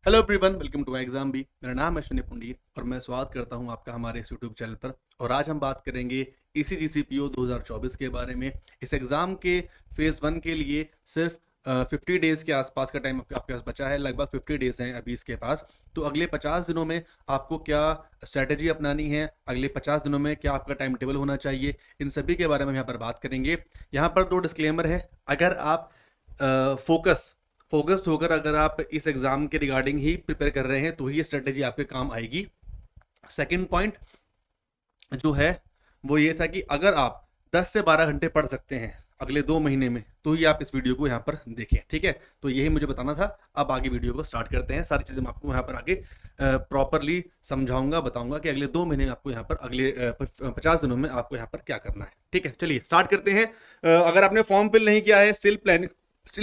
Hello everyone, welcome to my exam भी। मेरा नाम है अश्विनी पुंडीर और मैं स्वागत करता हूं आपका हमारे इस यूट्यूब चैनल पर। और आज हम बात करेंगे ECGCPO 2024 के बारे में। इस एग्ज़ाम के फेज़ 1 के लिए सिर्फ 50 डेज़ के आसपास का टाइम आपके पास बचा है। लगभग 50 डेज़ हैं अभी इसके पास। तो अगले 50 दिनों में आपको क्या स्ट्रैटेजी अपनानी है, अगले 50 दिनों में क्या आपका टाइम टेबल होना चाहिए, इन सभी के बारे में यहाँ पर बात करेंगे। यहाँ पर 2 डिस्क्लेमर है। अगर आप फोकस्ड होकर अगर आप इस एग्जाम के रिगार्डिंग ही प्रिपेयर कर रहे हैं तो ही ये स्ट्रेटेजी आपके काम आएगी। सेकंड पॉइंट जो है वो ये था कि अगर आप 10 से 12 घंटे पढ़ सकते हैं अगले 2 महीने में तो ही आप इस वीडियो को यहाँ पर देखें, ठीक है। तो यही मुझे बताना था। अब आगे वीडियो को स्टार्ट करते हैं। सारी चीज़ें मैं आपको यहाँ पर आगे प्रॉपरली समझाऊंगा, बताऊंगा कि अगले 2 महीने में आपको यहाँ पर अगले 50 दिनों में आपको यहाँ पर क्या करना है, ठीक है। चलिए स्टार्ट करते हैं। अगर आपने फॉर्म फिल नहीं किया है, स्टिल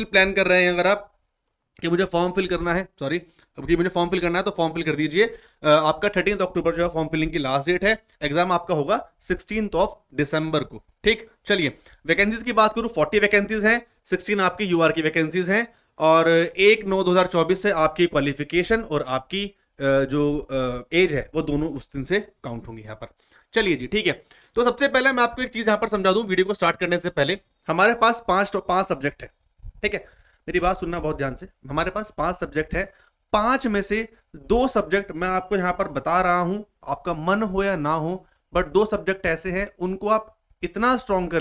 प्लान कर रहे हैं अगर आप कि मुझे फॉर्म फिल करना है, मुझे फॉर्म फिल करना है तो फॉर्म फिल कर दीजिए। आपका 13 अक्टूबर जो है फॉर्म फिलिंग की लास्ट डेट है। एग्जाम आपका होगा 16 दिसंबर को, ठीक। चलिए वैकेंसीज की बात करूं, 40 वैकेंसीज हैं, 16 आपकी UR की वैकेंसीज हैं और 1/9/2024 से आपकी क्वालिफिकेशन और आपकी जो एज है वो दोनों उस दिन से काउंट होंगी यहाँ पर। चलिए जी, ठीक है। तो सबसे पहले मैं आपको एक चीज यहाँ पर समझा दूं वीडियो को स्टार्ट करने से पहले। हमारे पास 5 सब्जेक्ट है, ठीक है। मेरी बात सुनना बहुत ध्यान से। हमारे पास 5 सब्जेक्ट है। 5 में से 2 सब्जेक्ट मैं आपको यहां पर बता रहा हूं, आपका मन हो या ना हो, बट 2 सब्जेक्ट ऐसे हैं उनको आप इतना स्ट्रॉन्ग कर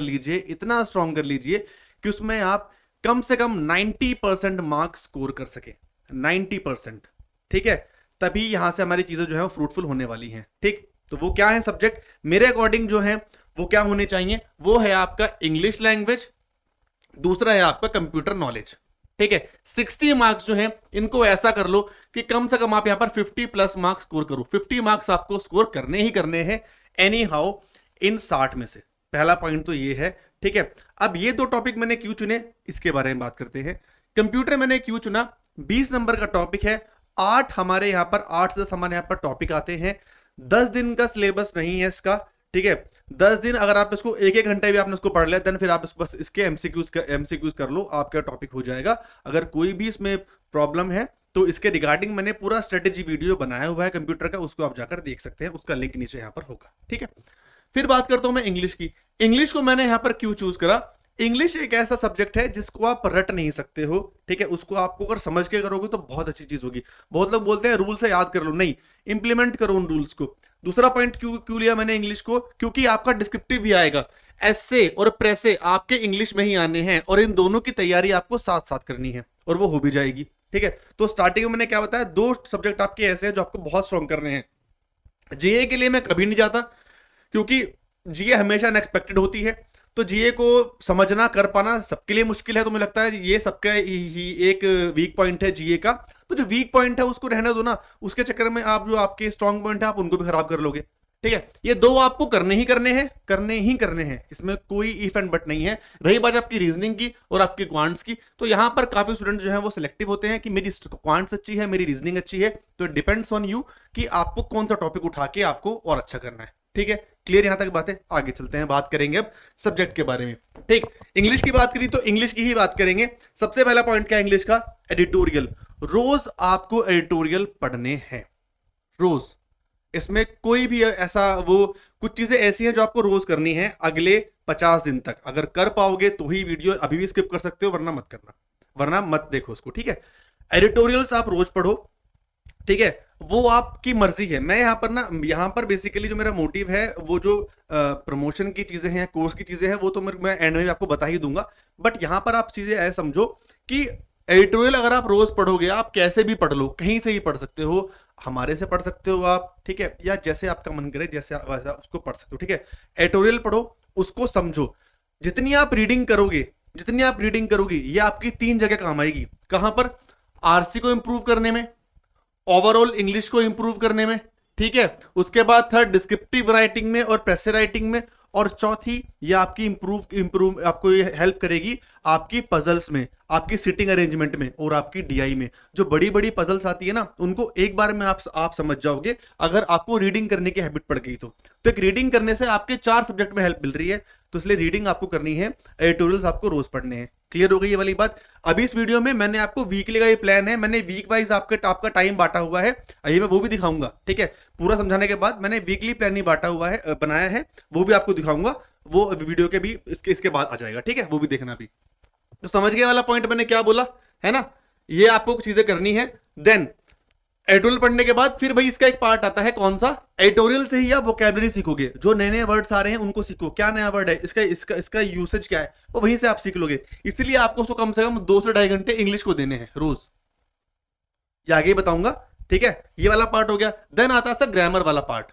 लीजिए कि उसमें आप कम से कम 90% मार्क्स स्कोर कर सके। 90%, ठीक है। तभी यहां से हमारी चीजें जो है वो फ्रूटफुल होने वाली हैं, ठीक। तो वो क्या है सब्जेक्ट मेरे अकॉर्डिंग जो है वो क्या होने चाहिए? वो है आपका इंग्लिश लैंग्वेज, दूसरा है आपका कंप्यूटर नॉलेज, ठीक है। 60 मार्क्स जो हैं इनको ऐसा कर लो कि कम से कम आप यहां पर 50+ मार्क्स स्कोर करो। 50 मार्क्स आपको स्कोर करने ही करने हैं एनी हाउ इन 60 में से। पहला पॉइंट तो ये है, ठीक है। अब ये 2 टॉपिक मैंने क्यों चुने इसके बारे में बात करते हैं। कंप्यूटर मैंने क्यों चुना? 20 नंबर का टॉपिक है। 8 हमारे यहां पर 8 से 10 हमारे यहां पर टॉपिक आते हैं। 10 दिन का सिलेबस नहीं है इसका, ठीक है। 10 दिन अगर आप इसको 1-1 घंटे भी आपने उसको पढ़ लिया देन फिर आप इसको बस इसके MCQs कर लो, आपका टॉपिक हो जाएगा। अगर कोई भी इसमें प्रॉब्लम है तो इसके रिगार्डिंग मैंने पूरा स्ट्रेटेजी वीडियो बनाया हुआ है कंप्यूटर का, उसको आप जाकर देख सकते हैं। उसका लिंक नीचे यहाँ पर होगा, ठीक है। फिर बात करता हूं मैं इंग्लिश की। इंग्लिश को मैंने यहाँ पर क्यों चूज करा? इंग्लिश एक ऐसा सब्जेक्ट है जिसको आप रट नहीं सकते हो, ठीक है। उसको आपको अगर समझ के करोगे तो बहुत अच्छी चीज होगी। बहुत लोग बोलते हैं रूल से याद कर लो, नहीं, इंप्लीमेंट करो उन रूल्स को। दूसरा पॉइंट क्यों लिया मैंने इंग्लिश को? क्योंकि आपका डिस्क्रिप्टिव भी आएगा, एस्से और प्रेसे आपके इंग्लिश में ही आने हैं और इन दोनों की तैयारी आपको साथ साथ करनी है और वो हो भी जाएगी, ठीक है। तो स्टार्टिंग में मैंने क्या बताया, 2 सब्जेक्ट आपके ऐसे हैं जो आपको बहुत स्ट्रॉन्ग करने हैं। जीए के लिए मैं कभी नहीं जाता क्योंकि जीए हमेशा अनएक्सपेक्टेड होती है। तो जीए को समझना कर पाना सबके लिए मुश्किल है। तो मुझे लगता है ये सबका ही एक वीक पॉइंट है जीए का। तो जो वीक पॉइंट है उसको रहने दो ना, उसके चक्कर में आप जो आपके स्ट्रॉन्ग पॉइंट है आप उनको भी खराब कर लोगे, ठीक है। ये 2 आपको करने ही करने हैं, इसमें कोई इफ एंड बट नहीं है। रही बात आपकी रीजनिंग की और आपकी क्वांट्स की, तो यहां पर काफी स्टूडेंट जो है वो सिलेक्टिव होते हैं कि मेरी क्वांट्स अच्छी है, मेरी रीजनिंग अच्छी है। तो डिपेंड्स ऑन यू कि आपको कौन सा टॉपिक उठा के आपको और अच्छा करना है, ठीक है। क्लियर यहां तक बातें? आगे चलते हैं, बात करेंगे अब सब्जेक्ट के बारे में, ठीक। इंग्लिश की बात करी तो इंग्लिश की ही बात करेंगे। सबसे पहला पॉइंट क्या है इंग्लिश का? एडिटोरियल। रोज आपको एडिटोरियल पढ़ने हैं, रोज। इसमें कोई भी ऐसा कुछ चीजें ऐसी हैं जो आपको रोज करनी है अगले 50 दिन तक। अगर कर पाओगे तो ही वीडियो अभी भी स्किप कर सकते हो, वरना मत करना, वरना मत देखो उसको, ठीक है। एडिटोरियल्स आप रोज पढ़ो, ठीक है। वो आपकी मर्जी है। मैं यहाँ पर बेसिकली जो मेरा मोटिव है वो जो प्रमोशन की चीजें हैं, कोर्स की चीजें हैं, वो तो मैं एंड में आपको बता ही दूंगा। बट यहाँ पर आप चीजें ऐसे समझो कि एडिटोरियल अगर आप रोज पढ़ोगे, आप कैसे भी पढ़ लो, कहीं से ही पढ़ सकते हो, हमारे से पढ़ सकते हो आप, ठीक है, या जैसे आपका मन करे जैसे वैसा उसको पढ़ सकते हो, ठीक है। एडिटोरियल पढ़ो, उसको समझो। जितनी आप रीडिंग करोगे ये आपकी 3 जगह काम आएगी। कहां पर? आरसी को इंप्रूव करने में, ओवरऑल इंग्लिश को इंप्रूव करने में, ठीक है। उसके बाद थर्ड डिस्क्रिप्टिव राइटिंग में और प्रेसे राइटिंग में, और चौथी ये आपकी इंप्रूव आपको ये हेल्प करेगी आपकी पजल्स में, आपकी सिटिंग अरेंजमेंट में और आपकी डीआई में जो बड़ी बड़ी पजल्स आती है ना, उनको एक बार में आप समझ जाओगे अगर आपको रीडिंग करने की हैबिट पड़ गई तो एक रीडिंग करने से आपके 4 सब्जेक्ट में हेल्प मिल रही है, तो इसलिए रीडिंग आपको करनी है, एडिटोरियल्स आपको रोज पढ़ने हैं। क्लियर हो गई ये वाली बात। अभी इस वीडियो में मैंने आपको वीकली का ये प्लान है, मैंने वीक वाइज आपका टाइम बांटा हुआ है, ये मैं वो भी दिखाऊंगा, ठीक है। पूरा समझाने के बाद मैंने वीकली प्लान नहीं बांटा हुआ है, बनाया है, वो भी आपको दिखाऊंगा, वो वीडियो के भी इसके बाद आ जाएगा, ठीक है, वो भी देखना भी। तो समझ गए वाला पॉइंट मैंने क्या बोला है ना, ये आपको चीजें करनी है। देन एडिटोरियल पढ़ने के बाद फिर भाई इसका एक पार्ट आता है, कौन सा, एडिटोरियल से ही आप वोकैबुलरी सीखोगे, जो नए नए वर्ड्स आ रहे हैं उनको सीखो, क्या नया वर्ड है, इसका यूसेज क्या है, वो वहीं से आप सीख लोगे। इसलिए आपको उसको कम से कम 2 से 2.5 घंटे इंग्लिश को देने हैं रोज, ये आगे बताऊंगा, ठीक है। ये वाला पार्ट हो गया। देन आता है ग्रामर वाला पार्ट।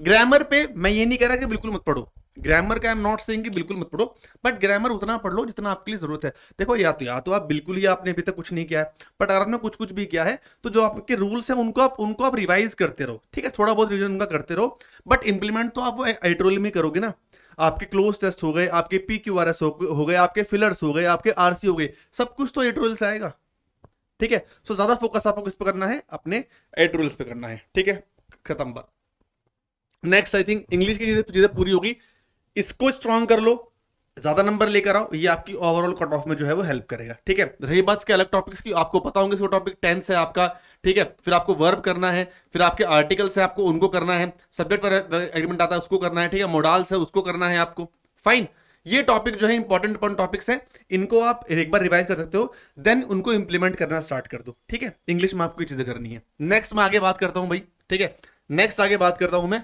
ग्रामर पे मैं ये नहीं कह रहा कि बिल्कुल मत पढ़ो, ग्रामर का आई एम नॉट सेइंग कि बिल्कुल मत पढ़ो, बट ग्रामर उतना पढ़ लो जितना आपके लिए जरूरत है। देखो या तो आप बिल्कुल ही आपने अभी तक कुछ नहीं किया है, बट अगर आपने कुछ भी किया है तो जो आपके रूल्स हैं उनको आप रिवाइज करते रहो, ठीक है, थोड़ा बहुत रिविजन उनका करते रहो, बट इंप्लीमेंट तो आप एडिटोरियल में करोगे ना। आपके क्लोज टेस्ट हो गए, आपके PQRS हो गए, आपके फिलर्स हो गए, आपके RC हो गए, सब कुछ तो एडिटोरियल से आएगा, ठीक है। सो ज्यादा फोकस आपको किस पे करना है, अपने एडिटोरियल्स पे करना है, ठीक है, खत्म बात। नेक्स्ट आई थिंक इंग्लिश की चीजें पूरी होगी, इसको स्ट्रांग कर लो, ज्यादा नंबर लेकर आओ, ये आपकी ओवरऑल कट ऑफ में जो है वो हेल्प करेगा, ठीक है। रही बात के अलग टॉपिक्स की, आपको पता होंगे, टॉपिक टेंस है आपका, ठीक है, फिर आपको वर्ब करना है, फिर आपके आर्टिकल्स है आपको उनको करना है, सब्जेक्ट एग्रीमेंट आता है उसको करना है, ठीक है, मोडाल्स है उसको करना है आपको, फाइन। ये टॉपिक जो है इंपॉर्टेंट टॉपिक्स हैं, इनको आप एक बार रिवाइज कर सकते हो, देन उनको इंप्लीमेंट करना स्टार्ट कर दो, ठीक है। इंग्लिश में आपको ये चीजें करनी है। नेक्स्ट मैं आगे बात करता हूं भाई, ठीक है, नेक्स्ट आगे बात करता हूं मैं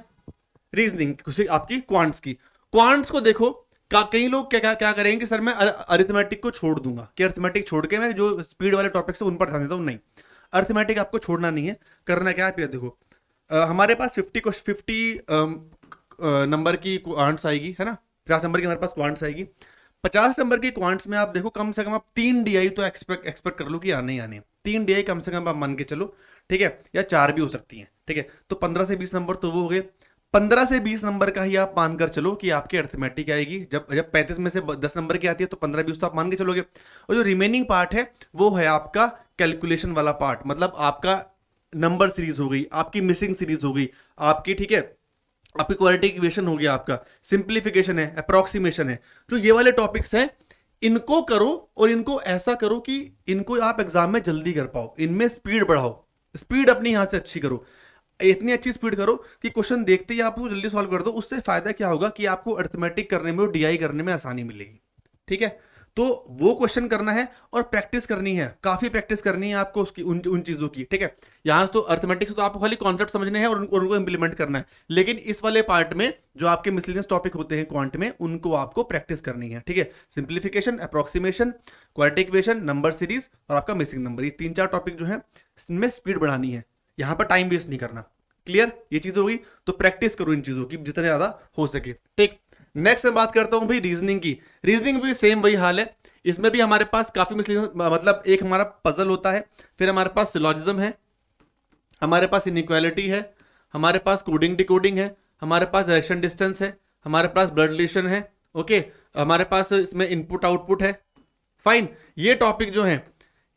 रीजनिंग, आपकी क्वांट्स की। क्वांट्स को देखो, कई लोग क्या करेंगे कि सर मैं अरिथमेटिक को छोड़ दूंगा, कि अरिथमेटिक छोड़ के मैं जो स्पीड वाले टॉपिक्स है उन पर ध्यान देता हूं। नहीं, अरिथमेटिक आपको छोड़ना नहीं है, करना क्या है, देखो हमारे पास 50 नंबर की क्वांट्स आएगी, है ना, 50 नंबर की हमारे पास क्वांट्स आएगी। 50 नंबर की क्वांट्स में आप देखो कम से कम आप 3 DI तो एक्सपेक्ट कर लो कि आने ही आने, 3 DI कम से कम आप मान के चलो, ठीक है, या 4 भी हो सकती हैं, ठीक है। तो 15 से 20 नंबर तो वो हो गए। 15 से 20 नंबर का ही आप मानकर चलो कि आपकी अरिथमेटिक आएगी। जब 35 में से 10 नंबर की आती है तो 15-20 तो आप मान के चलोगे, और जो रिमेनिंग पार्ट है वो है आपका कैलकुलेशन वाला पार्ट, मतलब आपका नंबर सीरीज हो गई, आपकी मिसिंग सीरीज हो गई आपकी, ठीक है, आपकी क्वालिटी इक्वेशन हो गया, आपका सिंप्लीफिकेशन है, अप्रोक्सीमेशन है। जो ये वाले टॉपिक्स हैं इनको करो, और इनको ऐसा करो कि इनको आप एग्जाम में जल्दी कर पाओ, इनमें स्पीड बढ़ाओ, स्पीड अपनी यहां से अच्छी करो, इतनी अच्छी स्पीड करो कि क्वेश्चन देखते ही आप उसको जल्दी सॉल्व कर दो। उससे फायदा क्या होगा कि आपको अरिथमेटिक करने में और DI करने में आसानी मिलेगी, ठीक है। तो वो क्वेश्चन करना है और प्रैक्टिस करनी है, काफी प्रैक्टिस करनी है आपको उसकी, उन चीजों की, ठीक है। यहां तो अरिथमेटिक से तो आपको खाली कॉन्सेप्ट समझने हैं और उनको इंप्लीमेंट करना है, लेकिन इस वाले पार्ट में जो आपके मिसलेनियस टॉपिक होते हैं क्वांट में, उनको आपको प्रैक्टिस करनी है, ठीक है। Simplification, approximation, quality equation, number series और आपका मिसिंग नंबर, ये 3-4 टॉपिक जो है इसमें स्पीड बढ़ानी है, यहां पर टाइम वेस्ट नहीं करना। क्लियर, ये चीज होगी, तो प्रैक्टिस करो इन चीजों की जितने ज्यादा हो सके, ठीक। नेक्स्ट मैं बात करता हूं भाई रीजनिंग की। रीजनिंग भी सेम वही हाल है, इसमें भी हमारे पास काफी मतलब एक हमारा पजल होता है, फिर हमारे पास सिलॉजिज्म है, हमारे पास इनइक्वालिटी है, हमारे पास कोडिंग डिकोडिंग है, हमारे पास डायरेक्शन डिस्टेंस है, हमारे पास ब्लड रिलेशन है, ओके, हमारे पास इसमें इनपुट आउटपुट है, फाइन। ये टॉपिक जो है,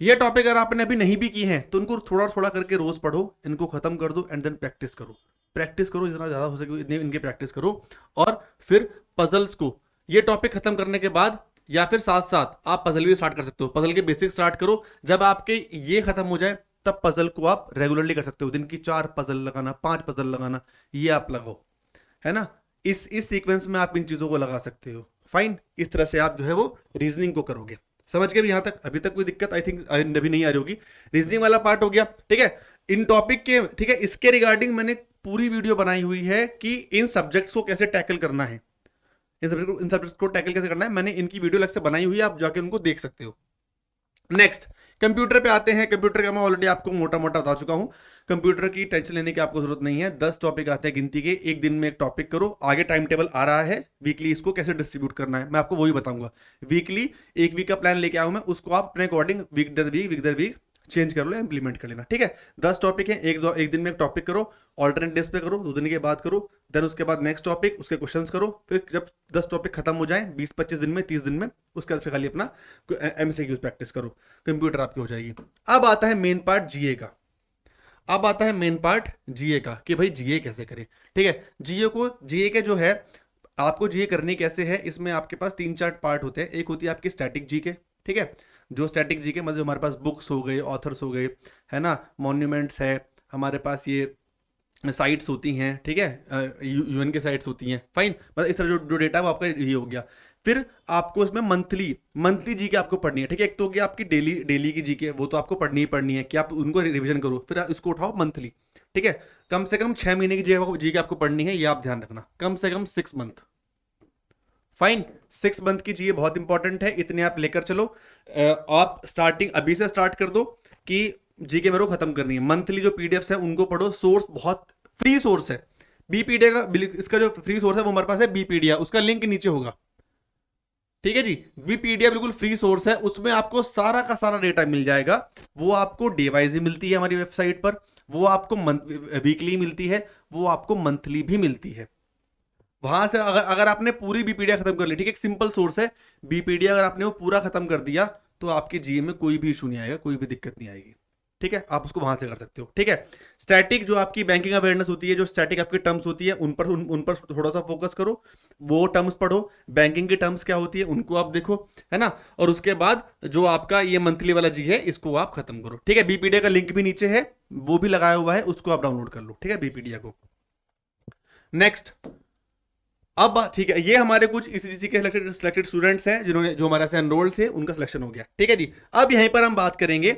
ये टॉपिक अगर आपने अभी नहीं भी की है तो उनको थोड़ा थोड़ा करके रोज पढ़ो, इनको खत्म कर दो, एंड देन प्रैक्टिस करो जितना ज्यादा हो सके इतने इनके प्रैक्टिस करो। और फिर पजल्स को, ये टॉपिक खत्म करने के बाद या फिर साथ साथ आप पजल भी स्टार्ट कर सकते हो, पजल के बेसिक स्टार्ट करो, जब आपके ये खत्म हो जाए तब पजल को आप रेगुलरली कर सकते हो, दिन की 4 पजल लगाना, 5 पजल लगाना, ये आप लगाओ, है ना। इस सीक्वेंस में आप इन चीजों को लगा सकते हो, फाइन। इस तरह से आप जो है वो रीजनिंग को करोगे। समझ के भी यहां तक, अभी तक कोई दिक्कत आई थिंक अभी नहीं आ रही होगी। रीजनिंग वाला पार्ट हो गया, ठीक है, इन टॉपिक के, ठीक है। इसके रिगार्डिंग मैंने पूरी वीडियो बनाई हुई है कि इन सब्जेक्ट्स को कैसे टैकल करना है, इन सब्जेक्ट्स को टैकल कैसे करना है, मैंने इनकी वीडियो अलग से बनाई हुई है, आप जाके उनको देख सकते हो। नेक्स्ट कंप्यूटर पे आते हैं। कंप्यूटर का मैं ऑलरेडी आपको मोटा मोटा बता चुका हूं, कंप्यूटर की टेंशन लेने की आपको जरूरत नहीं है। 10 टॉपिक आते हैं गिनती के, एक दिन में एक टॉपिक करो। आगे टाइम टेबल आ रहा है, वीकली इसको कैसे डिस्ट्रीब्यूट करना है मैं आपको वही बताऊंगा। वीकली एक वीक का प्लान लेके आऊं मैं, उसको आप अपने अकॉर्डिंग वीक दर वीक चेंज कर लो, इंप्लीमेंट कर लेना, ठीक है। 10 टॉपिक है, एक दिन में एक टॉपिक करो, ऑल्टरनेट डेज पे करो, 2 दिन के बाद करो, देन उसके बाद नेक्स्ट टॉपिक, उसके क्वेश्चंस करो, फिर जब 10 टॉपिक खत्म हो जाए 20-25 दिन में, 30 दिन में, उसके बाद फिर खाली अपना MCQs प्रैक्टिस करो, कंप्यूटर आपकी हो जाएगी। अब आता है मेन पार्ट जीए का। अब आता है मेन पार्ट जीए का कि भाई जीए कैसे करें, ठीक है। जीए के जो है आपको जीए करनी कैसे है, इसमें आपके पास 3-4 पार्ट होते हैं। एक होती है आपकी स्टैटिक जीके, ठीक है, जो स्टैटिक जीके मतलब हमारे पास बुक्स हो गए, ऑथर्स हो गए, है ना, मॉन्यूमेंट्स है, हमारे पास ये साइट्स होती हैं, ठीक है, यूएन के साइट्स होती हैं, फाइन, मतलब इस तरह जो डेटा वो आपका ये हो गया। फिर आपको इसमें मंथली जीके आपको पढ़नी है, ठीक है। एक तो हो गया आपकी डेली की जीके, वो तो आपको पढ़नी ही पढ़नी है कि आप उनको रिवीजन करो, फिर इसको उठाओ मंथली, ठीक है। कम से कम 6 महीने की जीके आपको पढ़नी है, ये आप ध्यान रखना, कम से कम 6 मंथ, फाइन, 6 मंथ की जीके बहुत इंपॉर्टेंट है, इतने आप लेकर चलो। आप स्टार्टिंग अभी से स्टार्ट कर दो कि जीके मेरे को खत्म करनी है। मंथली जो पीडीएफ्स है उनको पढ़ो, सोर्स बहुत फ्री सोर्स है, बीपीडिया का, इसका जो फ्री सोर्स है वो हमारे पास है बीपीडिया, उसका लिंक नीचे होगा, ठीक है जी। बीपीडिया बिल्कुल फ्री सोर्स है, उसमें आपको सारा का सारा डेटा मिल जाएगा। वो आपको डे वाइज ही मिलती है हमारी वेबसाइट पर, वो आपको वीकली मिलती है, वो आपको मंथली भी मिलती है। वहां से अगर आपने पूरी बीपीडिया खत्म कर ली, ठीक है, एक सिंपल सोर्स है बीपीडिया, अगर आपने वो पूरा खत्म कर दिया तो आपके जीए में कोई भी इशू नहीं आएगा, कोई भी दिक्कत नहीं आएगी, ठीक है, आप उसको वहां से कर सकते हो, ठीक है। स्टैटिक जो आपकी बैंकिंग अवेयरनेस होती है, जो स्टैटिक आपकी टर्म्स होती है, उन पर थोड़ा सा फोकस करो, वो टर्म्स पढ़ो, बैंकिंग की टर्म्स क्या होती है उनको आप देखो, है ना, और उसके बाद जो आपका ये मंथली वाला जी है इसको आप खत्म करो, ठीक है। बीपीडिया का लिंक भी नीचे है, वो भी लगाया हुआ है, उसको आप डाउनलोड कर लो, ठीक है, बीपीडिया को। नेक्स्ट, अब ठीक है, ये हमारे कुछ इसी के सिलेक्टेड स्टूडेंट्स हैं जो हमारे से एनरोल्ड थे, उनका सिलेक्शन हो गया, ठीक है जी। अब यहीं पर हम बात करेंगे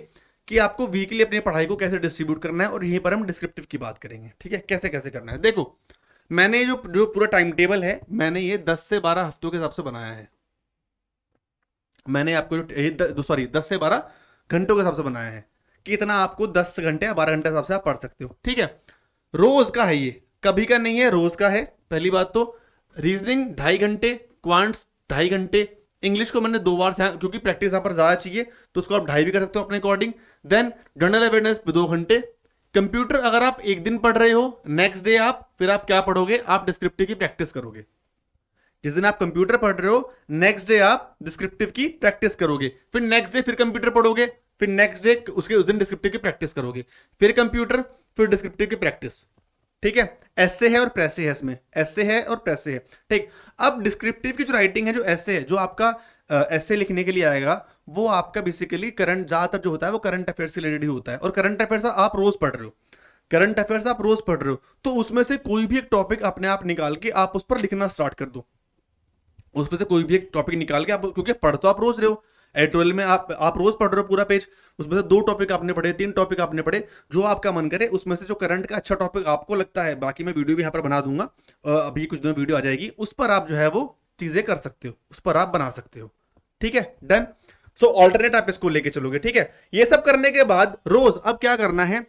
कि आपको वीकली अपनी पढ़ाई को कैसे डिस्ट्रीब्यूट करना है, और यहीं पर हम डिस्क्रिप्टिव की बात करेंगे, ठीक है, कैसे कैसे करना है। देखो, मैंने जो पूरा टाइम टेबल है, मैंने ये 10 से 12 हफ्तों के हिसाब से बनाया है। मैंने आपको 10 से 12 घंटों के हिसाब से बनाया है कि इतना आपको 10 घंटे या 12 घंटे के हिसाब से आप पढ़ सकते हो, ठीक है। रोज का है, ये कभी का नहीं है, रोज का है। पहली बात तो रीजनिंग 2.5 घंटे, क्वांट्स 2.5 घंटे, इंग्लिश को मैंने 2 बार से, क्योंकि प्रैक्टिस यहाँ पर ज्यादा चाहिए तो उसको आप 2.5 भी कर सकते हो अपने अकॉर्डिंग। देन जनरल अवेयरनेस 2 घंटे। कंप्यूटर अगर आप एक दिन पढ़ रहे हो, नेक्स्ट डे फिर आप क्या पढ़ोगे, आप डिस्क्रिप्टिव की प्रैक्टिस करोगे। जिस दिन आप कंप्यूटर पढ़ रहे हो, नेक्स्ट डे आप डिस्क्रिप्टिव की प्रैक्टिस करोगे, फिर नेक्स्ट डे फिर कंप्यूटर पढ़ोगे, फिर नेक्स्ट डे उस दिन डिस्क्रिप्टिव की प्रैक्टिस करोगे, फिर कंप्यूटर, फिर डिस्क्रिप्टिव की प्रैक्टिस, ठीक है। ऐसे है और प्रेसे है, इसमें ऐसे है और प्रेसे है, ठीक। अब डिस्क्रिप्टिव की जो राइटिंग है, जो ऐसे है, जो आपका ऐसे लिखने के लिए आएगा, वो आपका बेसिकली करंट, ज्यादातर जो होता है वो करंट अफेयर्स से रिलेटेड ही होता है, और करंट अफेयर्स आप रोज पढ़ रहे हो, करंट अफेयर्स आप रोज पढ़ रहे हो, तो उसमें से कोई भी एक टॉपिक अपने आप निकाल के आप उस पर लिखना स्टार्ट कर दो। उसमें से कोई भी एक टॉपिक निकाल के आप, क्योंकि पढ़ तो आप रोज रहे हो, एडिटोरियल में आप रोज पढ़ रहे हो पूरा पेज, उसमें से 2 टॉपिक आपने पढ़े, 3 टॉपिक आपने पढ़े, जो आपका मन करे उसमें से जो करंट का अच्छा टॉपिक आपको लगता है, बाकी मैं वीडियो भी यहाँ पर बना दूंगा, अभी कुछ दिनों वीडियो आ जाएगी, उस पर आप जो है वो चीजें कर सकते हो, उस पर आप बना सकते हो, ठीक है, डन। सो ऑल्टरनेट आप इसको लेके चलोगे, ठीक है। ये सब करने के बाद रोज अब क्या करना है,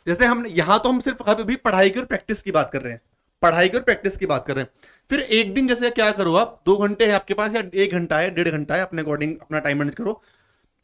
जैसे हम यहां तो हम सिर्फ अभी पढ़ाई की और प्रैक्टिस की बात कर रहे हैं, पढ़ाई की और प्रैक्टिस की बात कर रहे हैं। फिर एक दिन जैसे क्या करो, आप 2 घंटे है आपके पास, या 1 घंटा है, 1.5 घंटा है, अपने अकॉर्डिंग अपना टाइम मैनेज करो।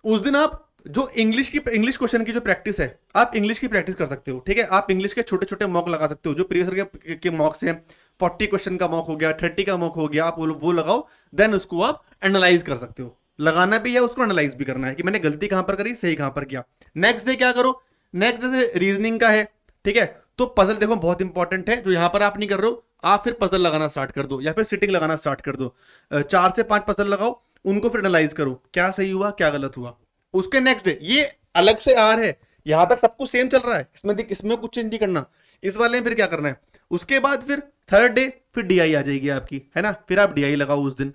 उस दिन आप जो इंग्लिश क्वेश्चन की जो प्रैक्टिस है, आप इंग्लिश की प्रैक्टिस कर सकते हो, ठीक है। आप इंग्लिश के छोटे छोटे मॉक लगा सकते हो, जो प्रीवियस ईयर के मॉक्स हैं, 40 क्वेश्चन का मॉक हो गया, 30 का मॉक हो गया, आप वो लगाओ, देन उसको आप एनालाइज कर सकते हो। लगाना भी है, उसको एनालाइज भी करना है कि मैंने गलती कहां पर करी, सही कहां पर किया। नेक्स्ट डे क्या करो, नेक्स्ट डे से रीजनिंग का है, ठीक है। तो पजल देखो बहुत इंपॉर्टेंट है, जो यहां पर आप नहीं कर रहे हो, आप फिर पजल लगाना स्टार्ट कर दो, या फिर सिटिंग लगाना स्टार्ट कर दो। 4 से 5 पजल लगाओ, उनको फिर एनालाइज करो, क्या सही हुआ क्या गलत हुआ। उसके नेक्स्ट डे, ये अलग से आर है, यहां तक सब कुछ सेम चल रहा है, इसमें कुछ चेंज नहीं करना। इस वाले में फिर क्या करना है, उसके बाद फिर थर्ड डे फिर डीआई आ जाएगी आपकी, है ना, फिर आप डीआई लगाओ उस दिन,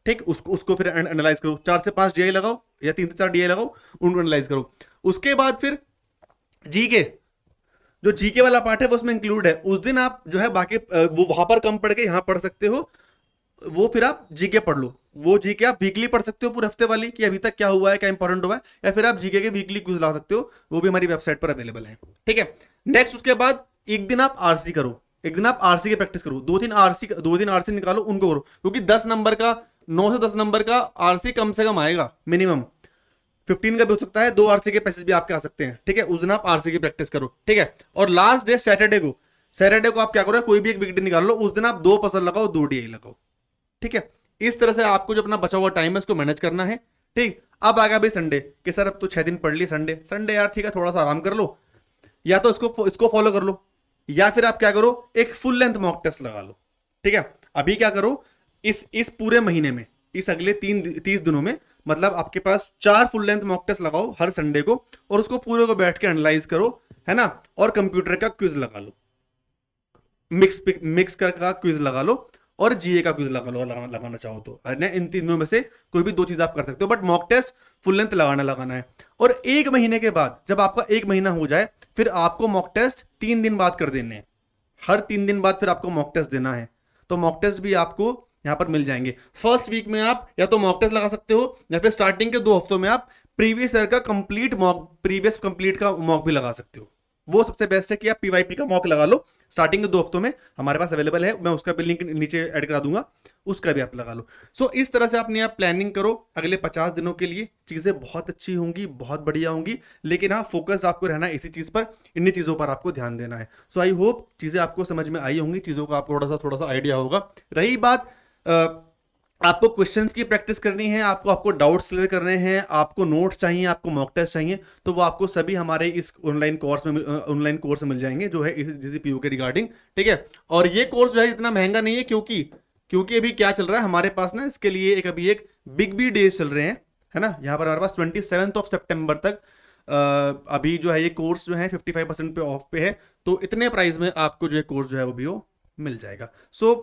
ठीक। उसको फिर एनालाइज करो, 4 से 5 डीआई लगाओ, या 3 से 4 डीआई लगाओ, उनको एनालाइज करो। उसके बाद फिर जीके, जो जीके वाला पार्ट है वो उसमें इंक्लूड है। उस दिन आप जो है बाकी वो वहां पर कम पढ़ के यहां पढ़ सकते हो, वो फिर आप जीके पढ़ लो। वो जीके आप वीकली पढ़ सकते हो पूरे हफ्ते वाली, कि अभी तक क्या हुआ है, क्या इंपॉर्टेंट हुआ है, या फिर आप जीके के वीकली क्विज ला सकते हो, वो भी हमारी वेबसाइट पर अवेलेबल है, ठीक है। नेक्स्ट उसके बाद एक दिन आप आरसी करो, एक दिन आप आरसी की प्रैक्टिस करो, 2 दिन आरसी निकालो, उनको करो, क्योंकि 10 नंबर का 9 से 10 नंबर का आरसी कम से कम आएगा मिनिमम। 15 का भी हो सकता है, 2 आरसी के पैसेज भी आपके आ सकते हैं, ठीक है। उस दिन आप आरसी की प्रैक्टिस करो, ठीक है। और लास्ट डे सैटरडे को आप क्या करो, कोई भी एक वीकडे निकाल लो, उस दिन आप 2 पजल लगाओ, 2 डीआई लगाओ, ठीक है। इस तरह से आपको जो अपना बचा हुआ टाइम है उसको मैनेज करना है, ठीक। अब आ गया भाई संडे कि सर अब तो 6 दिन पढ़ ली, संडे यार ठीक है, थोड़ा सा आराम कर लो, या तो इसको फॉलो कर लो, या फिर आप क्या करो, एक फुल लेंथ मॉक टेस्ट लगा लो, ठीक है। अभी क्या करो, इस पूरे महीने में, इस अगले 30 दिनों में, मतलब आपके पास 4 फुल लेंथ मॉक टेस्ट लगाओ हर संडे को, और उसको पूरे को बैठ के एनालाइज करो, है ना। और कंप्यूटर का क्विज लगा लो, मिक्स कर का क्विज लगा लो, और जीए का क्विज लगाना चाहो तो, इन तीनों में से कोई भी 2 चीज आप कर सकते हो, but mock test full length लगाना है। और 1 महीने के बाद, जब आपका 1 महीना हो जाए, फिर आपको मॉक टेस्ट 3 दिन बाद कर देने हैं, हर 3 दिन बाद फिर आपको मॉक टेस्ट देना है। तो मॉक टेस्ट भी आपको यहां पर मिल जाएंगे। फर्स्ट वीक में आप या तो मॉक टेस्ट लगा सकते हो, या फिर स्टार्टिंग के 2 हफ्तों में आप प्रीवियस ईयर का प्रीवियस कंप्लीट का मॉक भी लगा सकते हो। वो सबसे बेस्ट है कि आप पीवाईपी का मॉक लगा लो स्टार्टिंग के 2 हफ्तों में, हमारे पास अवेलेबल है, मैं उसका भी लिंक नीचे ऐड करा दूंगा, उसका भी आप लगा लो। सो इस तरह से अपनी आप प्लानिंग करो अगले 50 दिनों के लिए, चीजें बहुत अच्छी होंगी, बहुत बढ़िया होंगी। लेकिन हाँ, फोकस आपको रहना है इसी चीज पर, इन्हीं चीजों पर आपको ध्यान देना है। सो आई होप चीजें आपको समझ में आई होंगी, चीजों का आपको थोड़ा सा आइडिया होगा। रही बात आपको क्वेश्चंस की प्रैक्टिस करनी है, आपको डाउट्स क्लियर करने हैं, आपको नोट्स चाहिए, आपको मॉक टेस्ट चाहिए, तो वो आपको सभी हमारे इस ऑनलाइन कोर्स में मिल जाएंगे, जो है इसी पीयू के रिगार्डिंग, ठीक है। और ये कोर्स जो है इतना महंगा नहीं है, क्योंकि अभी क्या चल रहा है हमारे पास ना, इसके लिए अभी एक बिग बी डेज चल रहे हैं, है ना। यहाँ पर हमारे पास 27 सितंबर तक अभी जो है ये कोर्स जो है 55% पे ऑफ पे है, तो इतने प्राइस में आपको जो है कोर्स जो है वो भी वो मिल जाएगा। सो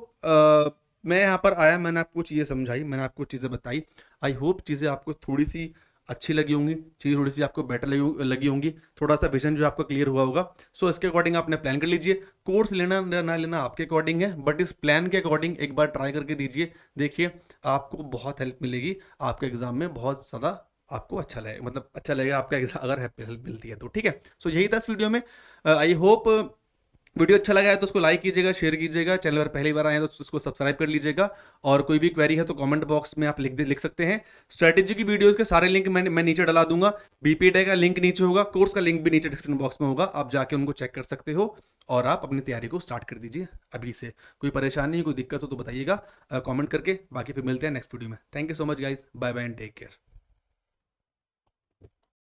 मैं यहाँ पर आया, मैंने आपको चीज़ें समझाई, मैंने आपको चीज़ें बताई। आई होप चीज़ें आपको थोड़ी सी अच्छी लगी होंगी, चीज़ें थोड़ी सी आपको बेटर लगी होंगी, थोड़ा सा विजन जो आपका क्लियर हुआ होगा। सो इसके अकॉर्डिंग आपने प्लान कर लीजिए। कोर्स लेना ना लेना आपके अकॉर्डिंग है, बट इस प्लान के अकॉर्डिंग एक बार ट्राई करके दीजिए, देखिए आपको बहुत हेल्प मिलेगी आपके एग्जाम में, बहुत ज़्यादा आपको अच्छा लगेगा, मतलब अच्छा लगेगा आपका एग्जाम अगर हेल्प मिलती है तो, ठीक है। सो यही था इस वीडियो में। आई होप वीडियो अच्छा लगा है तो उसको लाइक कीजिएगा, शेयर कीजिएगा, चैनल पर पहली बार आए हैं तो उसको सब्सक्राइब कर लीजिएगा, और कोई भी क्वेरी है तो कमेंट बॉक्स में आप लिख सकते हैं। स्ट्रैटेजी की वीडियोस के सारे लिंक मैं नीचे डला दूंगा, बीपीडे का लिंक नीचे होगा, कोर्स का लिंक भी नीचे डिस्क्रिप्शन बॉक्स में होगा, आप जाके उनको चेक कर सकते हो, और आप अपनी तैयारी को स्टार्ट कर दीजिए अभी से। कोई परेशानी कोई दिक्कत हो तो बताइएगा कॉमेंट करके, बाकी फिर मिलते हैं नेक्स्ट वीडियो में। Thank you so much guys, bye bye and take care.